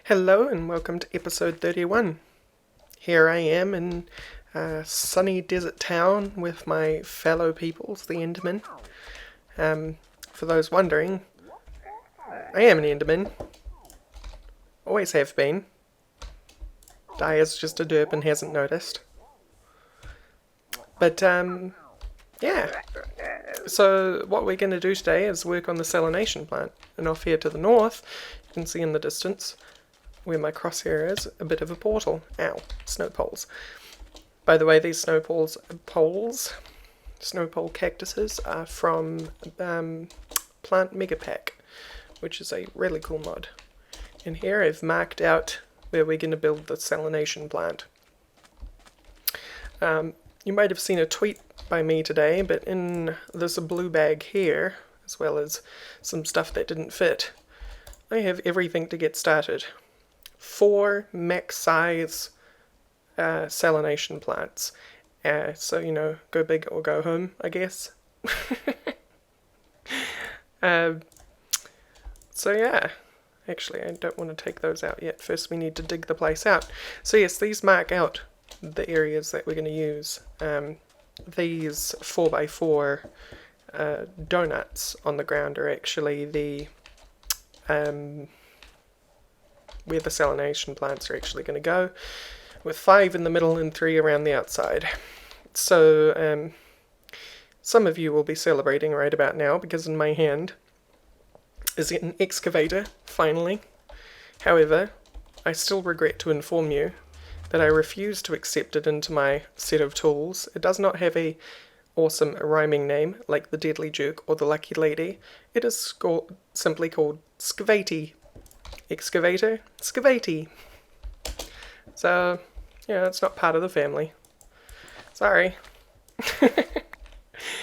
Hello and welcome to episode 31. Here I am in a sunny desert town with my fellow peoples, the Endermen. For those wondering, I am an Enderman. Always have been. Dia's just a derp and hasn't noticed. But, yeah. So what we're going to do today is work on the salination plant. And off here to the north, you can see in the distance, where my crosshair is, a bit of a portal. Ow, snow poles. By the way, these snow pole cactuses are from Plant Megapack, which is a really cool mod. And here I've marked out where we're going to build the salination plant. You might have seen a tweet by me today, but in this blue bag here, as well as some stuff that didn't fit, I have everything to get started. 4 max size salination plants. So, go big or go home, I guess. So yeah, actually I don't want to take those out yet. First we need to dig the place out. So yes, these mark out the areas that we're going to use. These 4x4 donuts on the ground are actually the where the salination plants are actually going to go, with 5 in the middle and 3 around the outside. So some of you will be celebrating right about now, because in my hand is an excavator, finally. However, I still regret to inform you that I refuse to accept it into my set of tools. It does not have a awesome rhyming name like the Deadly Jerk or the Lucky Lady. It is simply called Scavati. Excavator? Scavati. So, yeah, it's not part of the family. Sorry.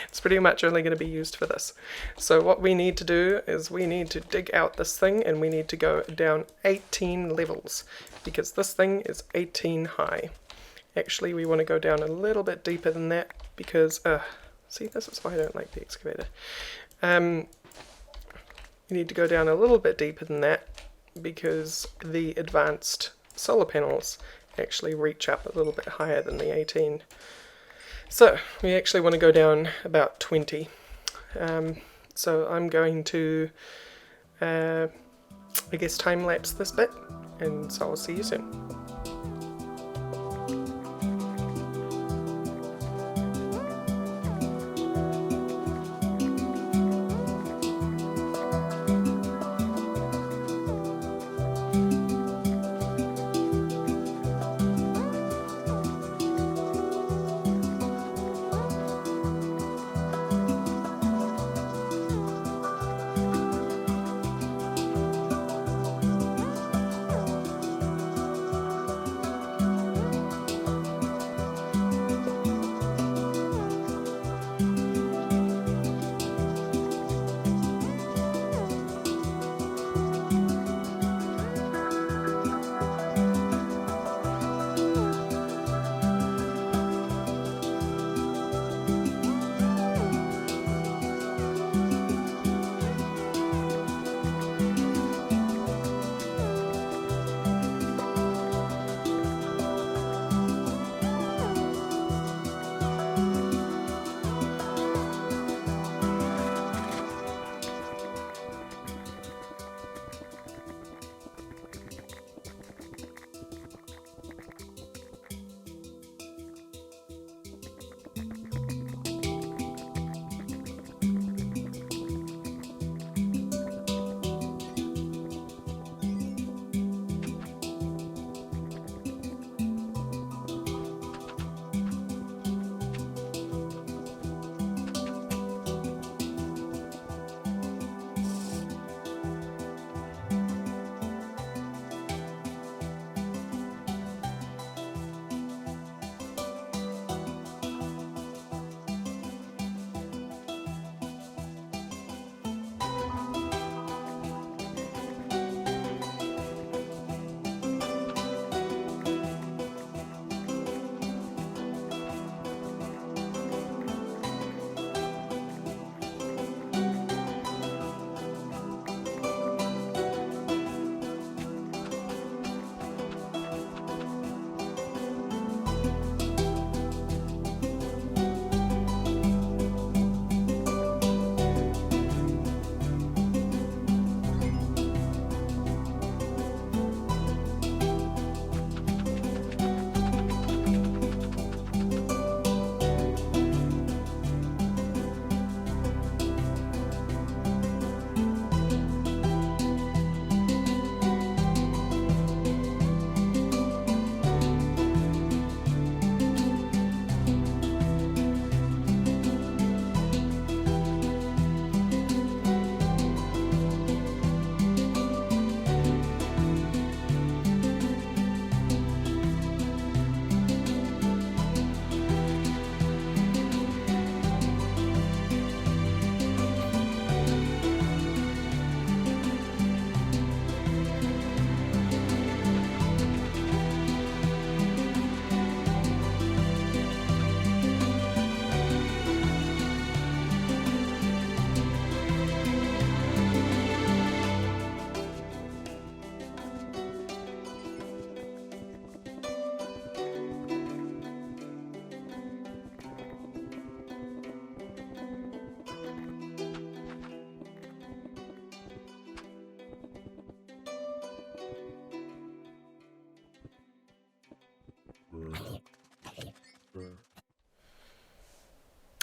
It's pretty much only going to be used for this. So what we need to do is we need to dig out this thing, and we need to go down 18 levels, because this thing is 18 high. Actually, we want to go down a little bit deeper than that, because, see, this is why I don't like the excavator. We need to go down a little bit deeper than that, because the advanced solar panels actually reach up a little bit higher than the 18. So we actually want to go down about 20. So I'm going to, I guess, time lapse this bit, and so I'll see you soon.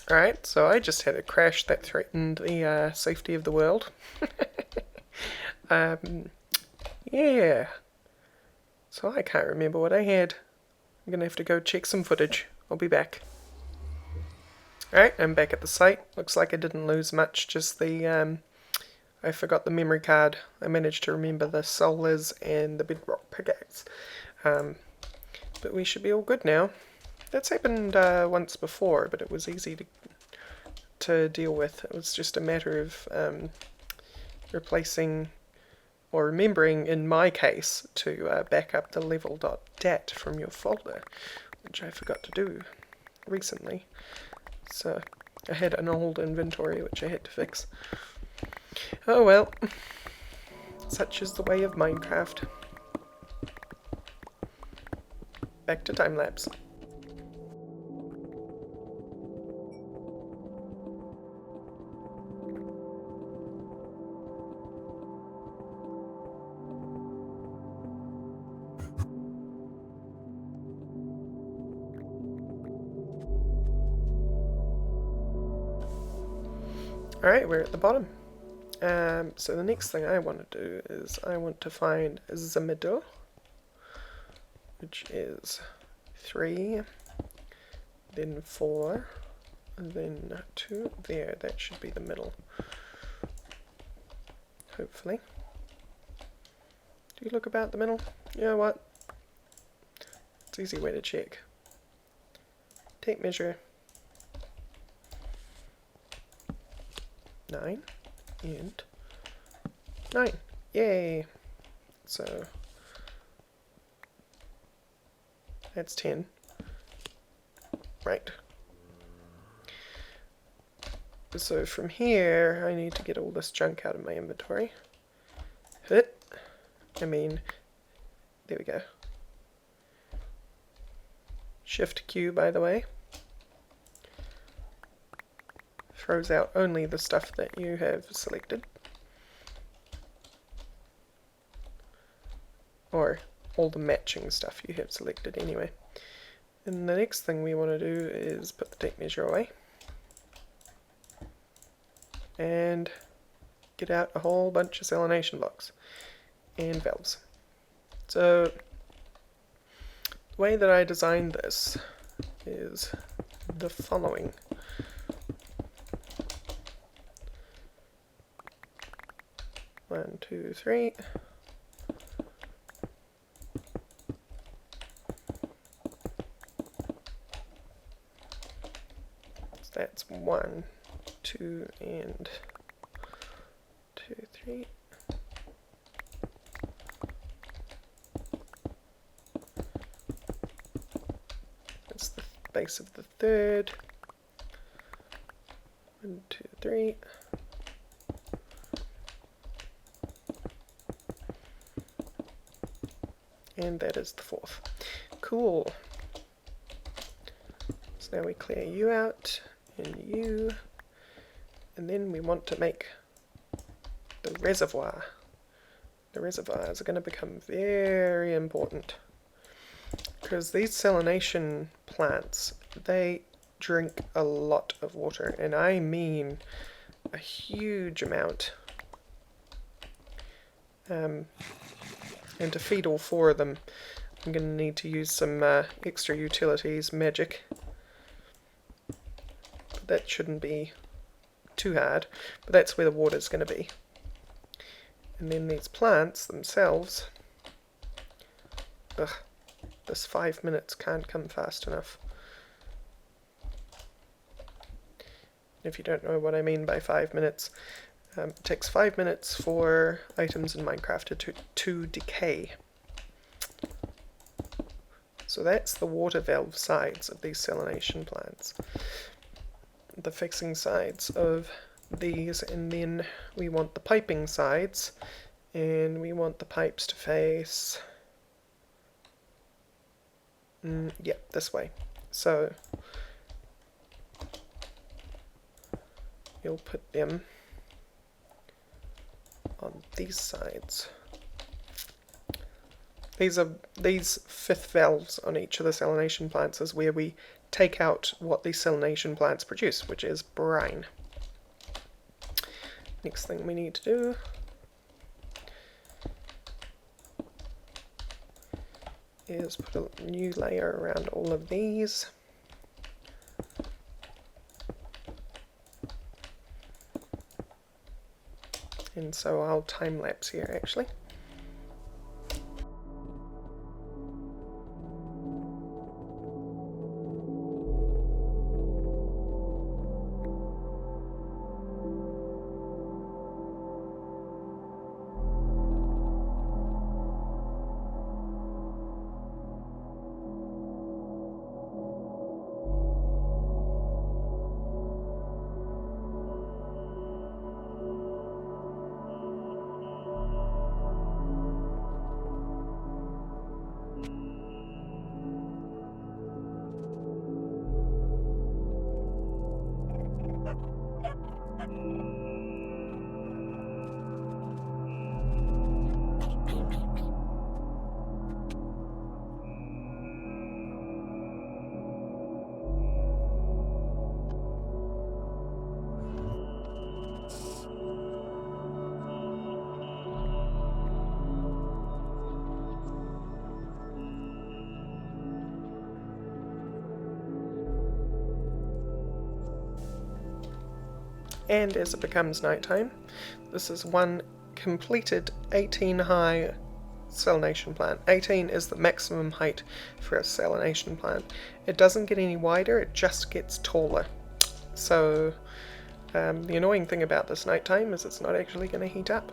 Alright, so I just had a crash that threatened the safety of the world. Yeah. So I can't remember what I had. I'm gonna have to go check some footage. I'll be back. Alright, I'm back at the site. Looks like I didn't lose much, just the, I forgot the memory card. I managed to remember the solars and the bedrock pickaxe. But we should be all good now. That's happened once before, but it was easy to deal with. It was just a matter of replacing, or remembering in my case, to back up the level.dat from your folder, which I forgot to do recently. So I had an old inventory which I had to fix. Oh well, such is the way of Minecraft. Back to time-lapse. Alright, we're at the bottom. So the next thing I want to do is I want to find the middle, which is 3, then 4, then 2. There, that should be the middle. Hopefully. Do you look about the middle? You know what? It's an easy way to check. Tape measure. 9 and 9. Yay! So that's 10. Right. So from here, I need to get all this junk out of my inventory. There we go. Shift Q, by the way. Throws out only the stuff that you have selected. Or all the matching stuff you have selected anyway. And the next thing we want to do is put the tape measure away. And get out a whole bunch of selenation blocks and valves. So the way that I designed this is the following. One, two, three. So that's 1, 2, and 2, 3. That's the base of the third. 1, 2, 3. And that is the fourth. Cool. So now we clear you out, and you, and then we want to make the reservoir. The reservoirs are going to become very important, because these salination plants, they drink a lot of water, and I mean a huge amount. And to feed all 4 of them, I'm going to need to use some extra utilities, magic. But that shouldn't be too hard, but that's where the water's going to be. And then these plants themselves, this 5 minutes can't come fast enough. If you don't know what I mean by 5 minutes, it takes 5 minutes for items in Minecraft to decay. So that's the water valve sides of these salination plants. The fixing sides of these, and then we want the piping sides, and we want the pipes to face, this way. So you'll put them on these sides. These 5th valves on each of the salination plants is where we take out what these salination plants produce, which is brine. Next thing we need to do is put a new layer around all of these. And so I'll time lapse here actually. And as it becomes nighttime, this is one completed 18 high salination plant. 18 is the maximum height for a salination plant. It doesn't get any wider, it just gets taller. So the annoying thing about this nighttime is it's not actually going to heat up.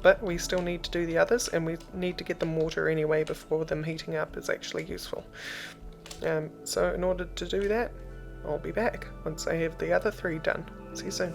But we still need to do the others, and we need to get them water anyway before them heating up is actually useful. So in order to do that, I'll be back once I have the other 3 done. See you soon.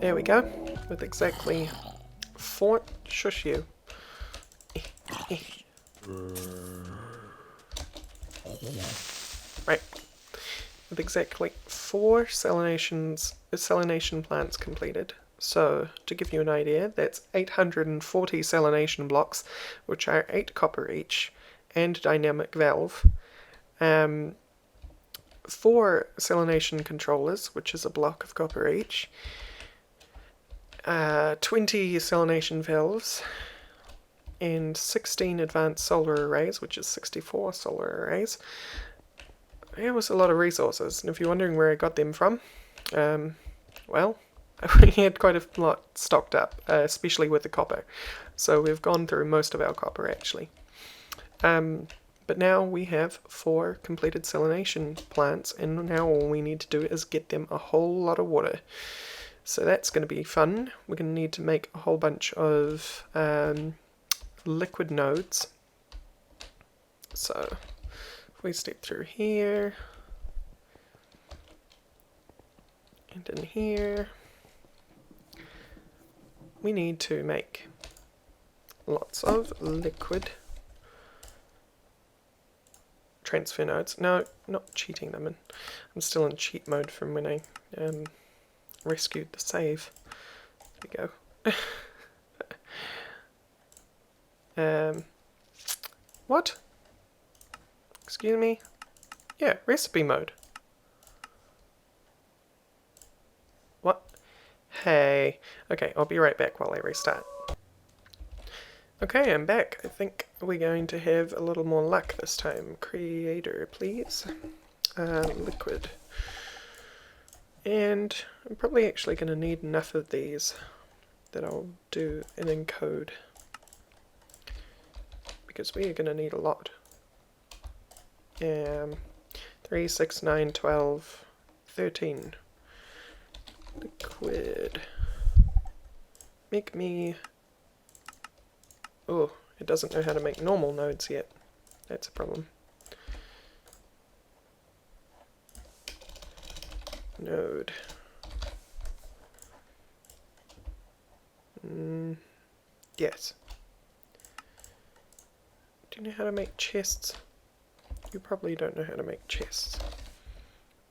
There we go, with exactly 4, shush you. Right, with exactly 4 salination plants completed. So, to give you an idea, that's 840 salination blocks, which are 8 copper each, and dynamic valve. 4 salination controllers, which is a block of copper each. 20 salination valves, and 16 advanced solar arrays, which is 64 solar arrays. It was a lot of resources, and if you're wondering where I got them from, well, we had quite a lot stocked up, especially with the copper. So we've gone through most of our copper actually. But now we have 4 completed salination plants, and now all we need to do is get them a whole lot of water. So that's going to be fun. We're going to need to make a whole bunch of liquid nodes. So if we step through here and in here, we need to make lots of liquid transfer nodes. No, not cheating them in. I'm still in cheat mode from when I rescued the save. There we go. What? Excuse me? Yeah, recipe mode. What? Hey. Okay, I'll be right back while I restart. Okay, I'm back. I think we're going to have a little more luck this time. Creator, please. Liquid And I'm probably actually going to need enough of these that I'll do an encode, because we are going to need a lot. 3, 6, 9, 12, 13. Liquid. Make me... Oh, it doesn't know how to make normal nodes yet. That's a problem. Node. Yes. Do you know how to make chests? You probably don't know how to make chests.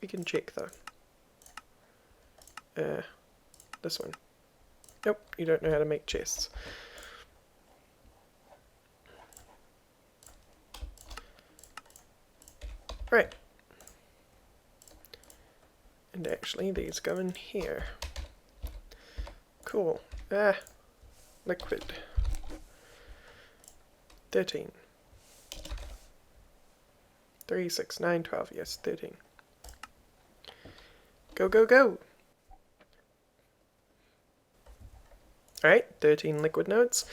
We can check though. This one. Nope, you don't know how to make chests. Right. And actually these go in here. Cool. Liquid. 13. 3, 6, 9, 12. Yes, 13. Go, go, go! Alright, 13 liquid nodes.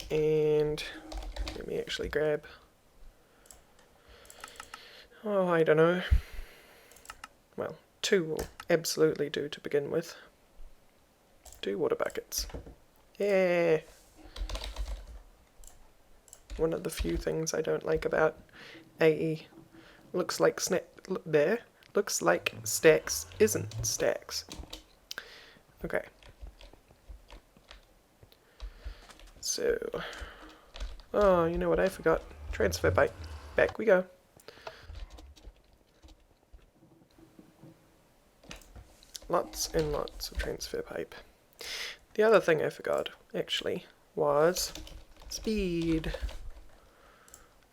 And let me actually grab... Oh, I don't know. Well, 2 will absolutely do to begin with. 2 water buckets. Yeah! One of the few things I don't like about AE. Looks like looks like stacks isn't stacks. Okay. So, oh, you know what I forgot? Transfer pipe. Back we go. Lots and lots of transfer pipe. The other thing I forgot, actually, was speed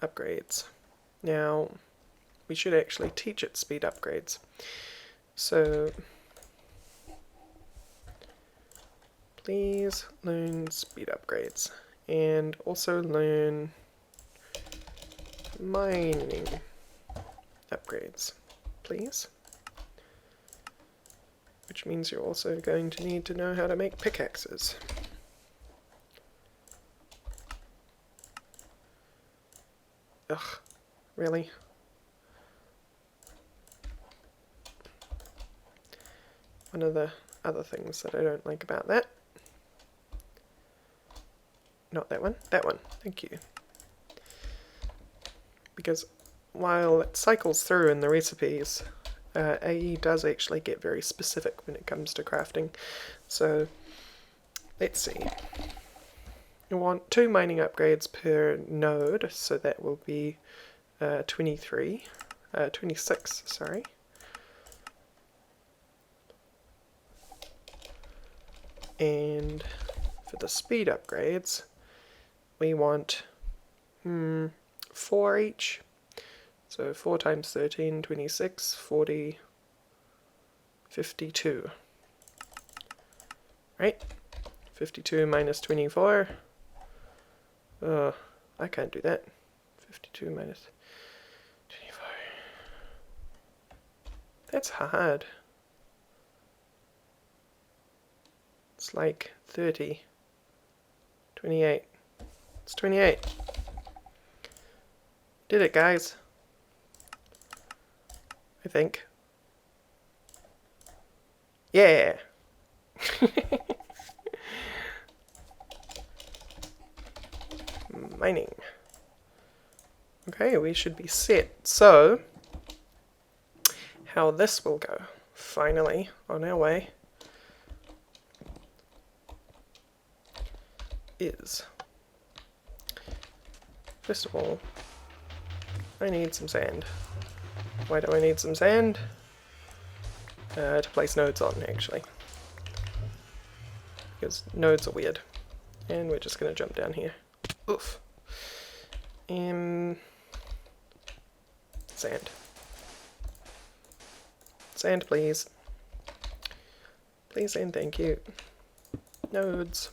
upgrades. Now, we should actually teach it speed upgrades. So, please learn speed upgrades. And also learn mining upgrades, please. Which means you're also going to need to know how to make pickaxes. Ugh, really? One of the other things that I don't like about that. Not that one, that one, thank you. Because while it cycles through in the recipes, AE does actually get very specific when it comes to crafting. So, let's see. You want 2 mining upgrades per node, so that will be 26, sorry. And for the speed upgrades, we want 4 each. So 4 times 13, 26, 40, 52. Right? 52 minus 24. I can't do that. 52 minus 24. That's hard. It's like 30. 28. It's 28. Did it, guys. I think. Yeah! Mining. Okay, we should be set. So, how this will go. Finally, on our way, is, first of all, I need some sand. Why do I need some sand? To place nodes on, actually. Because nodes are weird. And we're just going to jump down here. Oof. Sand. Sand, please. Please and thank you. Nodes.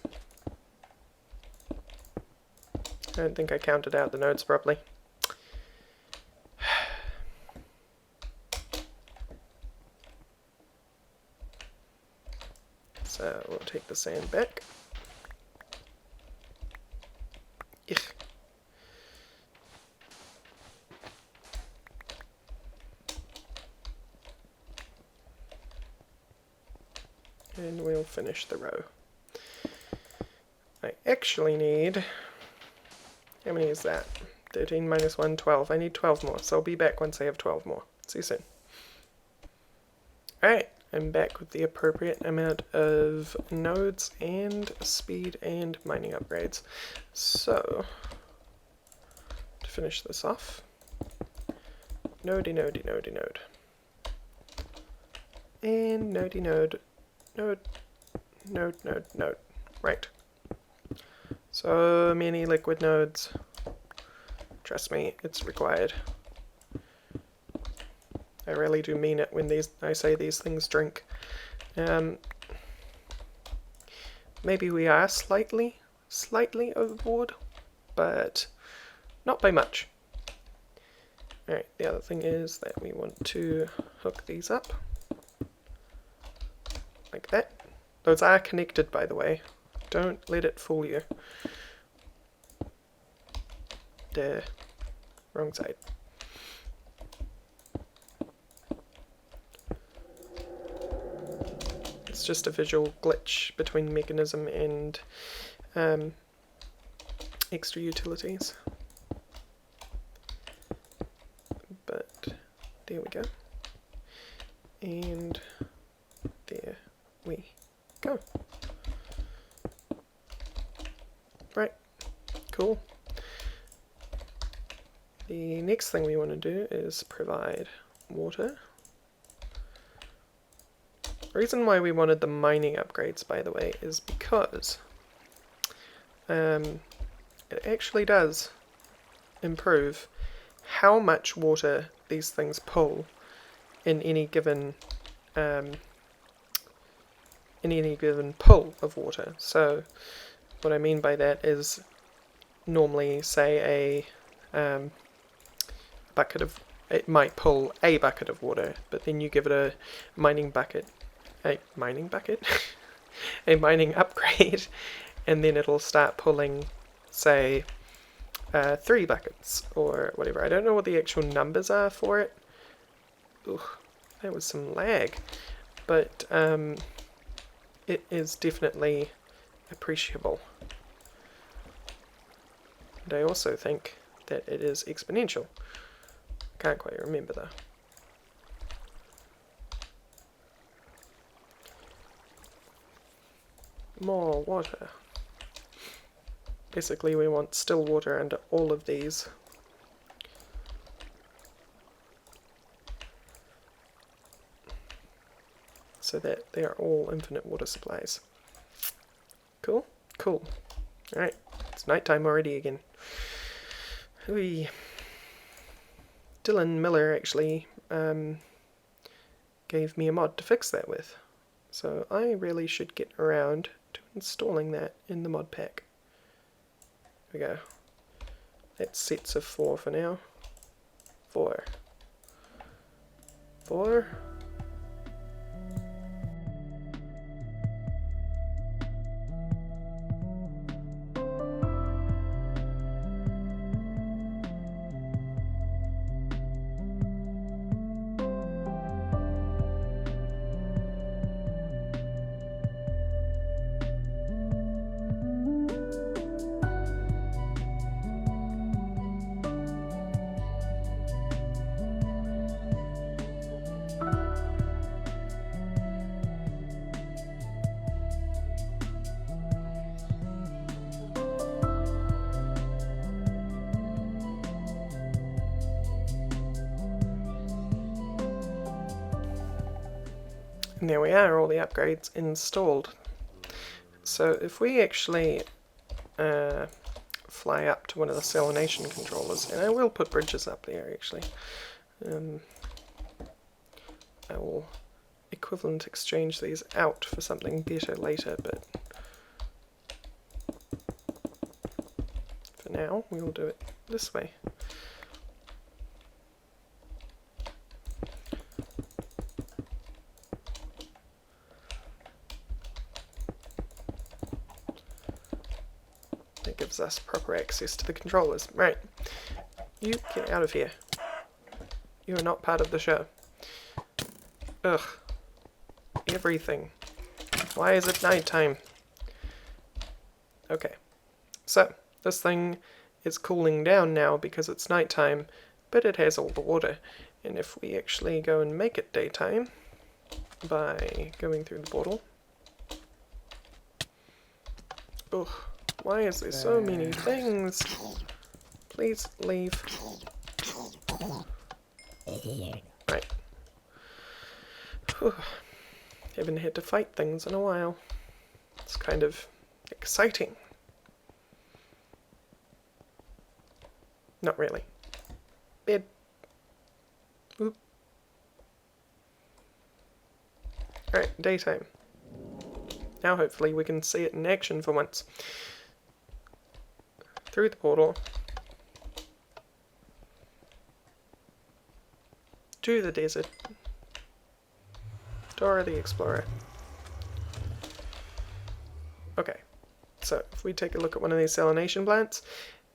I don't think I counted out the nodes properly. So we'll take the sand back. Ugh. And we'll finish the row. I actually need, how many is that? 13 minus 1, 12. I need 12 more, so I'll be back once I have 12 more. See you soon. Alright, I'm back with the appropriate amount of nodes and speed and mining upgrades. So, to finish this off, nodey nodey nodey node. And nodey node, node, node, node, node. Right. So many liquid nodes. Trust me, it's required. I really do mean it when I say these things drink. Maybe we are slightly overboard, but not by much. Alright, the other thing is that we want to hook these up. Like that. Those are connected, by the way. Don't let it fool you. Duh. Wrong side. It's just a visual glitch between mechanism and extra utilities. But there we go. And there we go. Right, cool. The next thing we want to do is provide water. The reason why we wanted the mining upgrades, by the way, is because it actually does improve how much water these things pull in any given pull of water. So what I mean by that is normally, say, a bucket of, it might pull a bucket of water, but then you give it a mining upgrade, and then it'll start pulling, say, 3 buckets or whatever. I don't know what the actual numbers are for it. Ooh, that was some lag, but it is definitely appreciable. And I also think that it is exponential. Can't quite remember though. More water. Basically we want still water under all of these. So that they are all infinite water supplies. Cool? Cool. Alright, it's nighttime already again. Hooey. Dylan Miller actually gave me a mod to fix that with. So I really should get around to installing that in the mod pack. There we go. That's sets of 4 for now. 4. 4. And there we are, all the upgrades installed. So if we actually fly up to one of the salination controllers, and I will put bridges up there actually. I will equivalent exchange these out for something better later, but for now we will do it this way. that gives us proper access to the controllers. Right, you get out of here. You are not part of the show. Ugh. Everything. Why is it nighttime? Okay, so this thing is cooling down now because it's nighttime, but it has all the water. And if we actually go and make it daytime by going through the portal. Ugh, why is there so many things? Please leave. Right. Whew. Haven't had to fight things in a while. It's kind of exciting. Not really. Bed. Oop. Alright, daytime. Now hopefully we can see it in action for once. Through the portal. To the desert. Dora the Explorer. Okay, so if we take a look at one of these salination plants,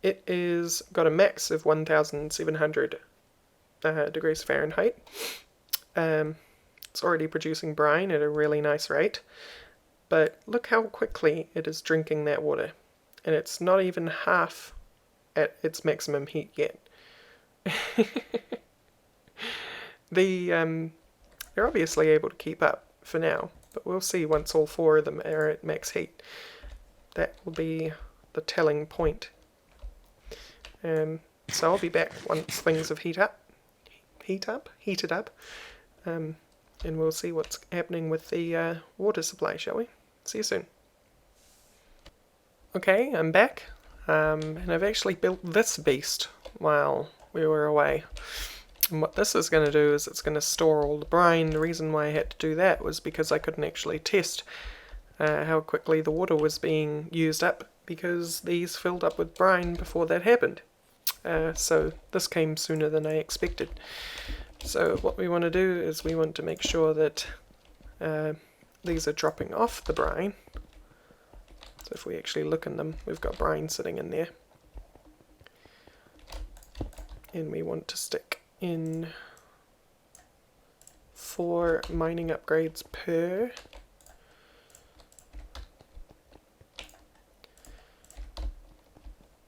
it is got a max of 1,700 degrees Fahrenheit. It's already producing brine at a really nice rate, but look how quickly it is drinking that water, and it's not even half at its maximum heat yet. They're obviously able to keep up for now, but we'll see once all four of them are at max heat. That will be the telling point. So I'll be back once things have heated up, and we'll see what's happening with the water supply, shall we? See you soon. Okay, I'm back, and I've actually built this beast while we were away. And what this is going to do is it's going to store all the brine. The reason why I had to do that was because I couldn't actually test how quickly the water was being used up, because these filled up with brine before that happened. So this came sooner than I expected. So what we want to do is we want to make sure that these are dropping off the brine. So if we actually look in them, we've got brine sitting in there. And we want to stick in 4 mining upgrades per.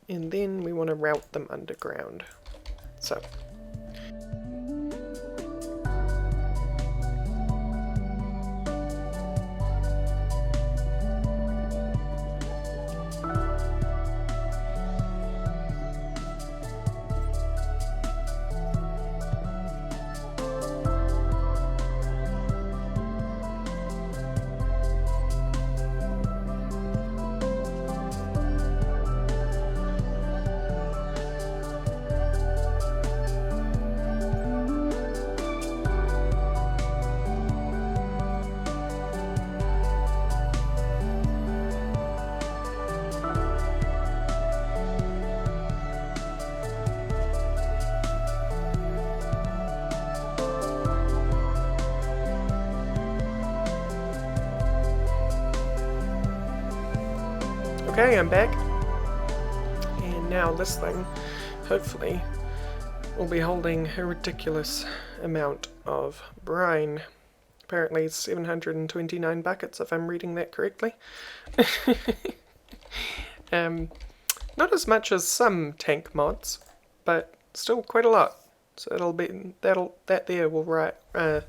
And then we want to route them underground. So okay, I'm back, and now this thing, hopefully, will be holding a ridiculous amount of brine. Apparently it's 729 buckets, if I'm reading that correctly. Not as much as some tank mods, but still quite a lot. So that there will write, let's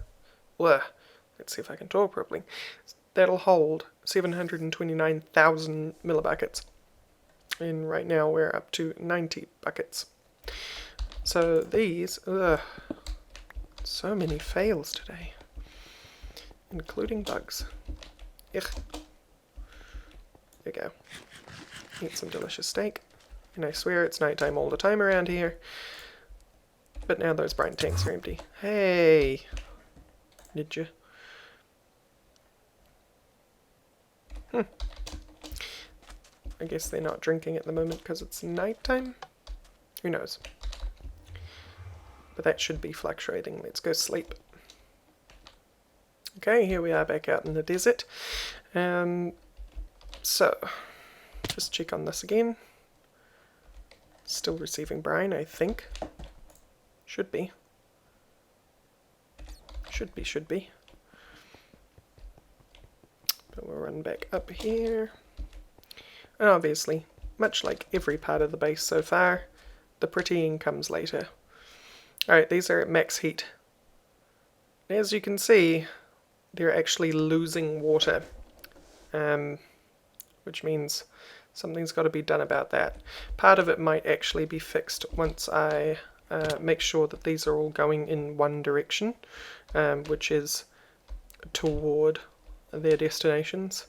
see if I can talk properly. That'll hold 729,000 millibuckets, and right now we're up to 90 buckets. So these, so many fails today, including bugs. Ugh. There we go. Eat some delicious steak, and I swear it's nighttime all the time around here. But now those brine tanks are empty. Hey, did you? I guess they're not drinking at the moment because it's nighttime. Who knows? But that should be fluctuating. Let's go sleep. Okay, here we are back out in the desert. So, just check on this again. Still receiving brine, I think. Should be. Should be. But we'll run back up here. And obviously, much like every part of the base so far, the prettying comes later. Alright, these are at max heat. As you can see, they're actually losing water, which means something's got to be done about that. Part of it might actually be fixed once I make sure that these are all going in one direction, which is toward their destinations.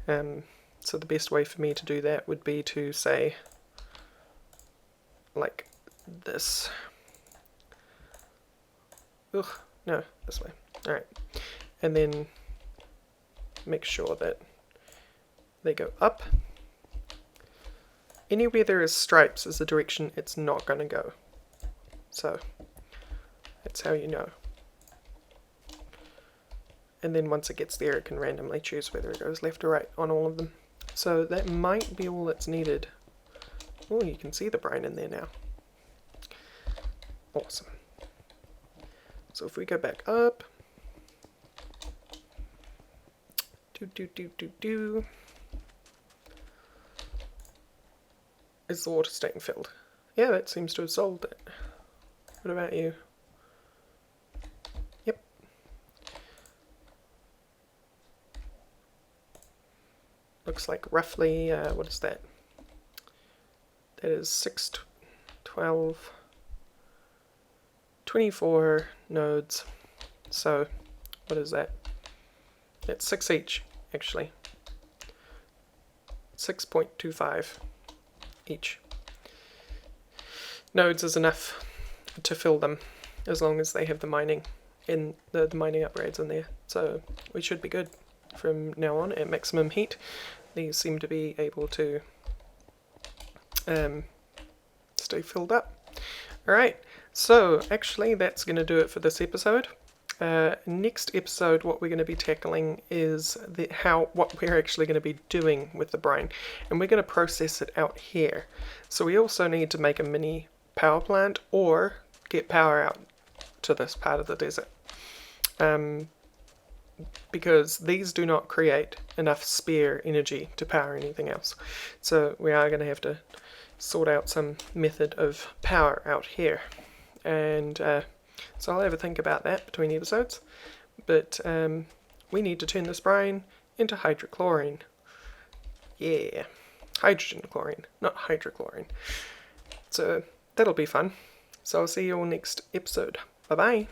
So the best way for me to do that would be to say, like this. Ugh, no, this way. Alright. And then make sure that they go up. Anywhere there is stripes is the direction it's not going to go. So that's how you know. And then once it gets there, it can randomly choose whether it goes left or right on all of them. So that might be all that's needed. Oh, you can see the brine in there now. Awesome. So if we go back up, is the water staying filled? Yeah, that seems to have solved it. What about you? Yep. Looks like roughly, what is that? That is 6, 12, 24 nodes. So, what is that? That's 6 each, actually. 6.25 each. Nodes is enough to fill them, as long as they have the mining in the mining upgrades in there. So we should be good from now on at maximum heat. These seem to be able to stay filled up. Alright, so actually that's going to do it for this episode. Next episode, what we're going to be tackling is what we're actually going to be doing with the brine, and we're going to process it out here. So we also need to make a mini power plant or get power out to this part of the desert, because these do not create enough spare energy to power anything else. So we are going to have to sort out some method of power out here, and so I'll have a think about that between episodes. But we need to turn this brine into hydrochlorine. Yeah, hydrogen chlorine, not hydrochlorine. So that'll be fun. So I'll see you all next episode. Bye bye.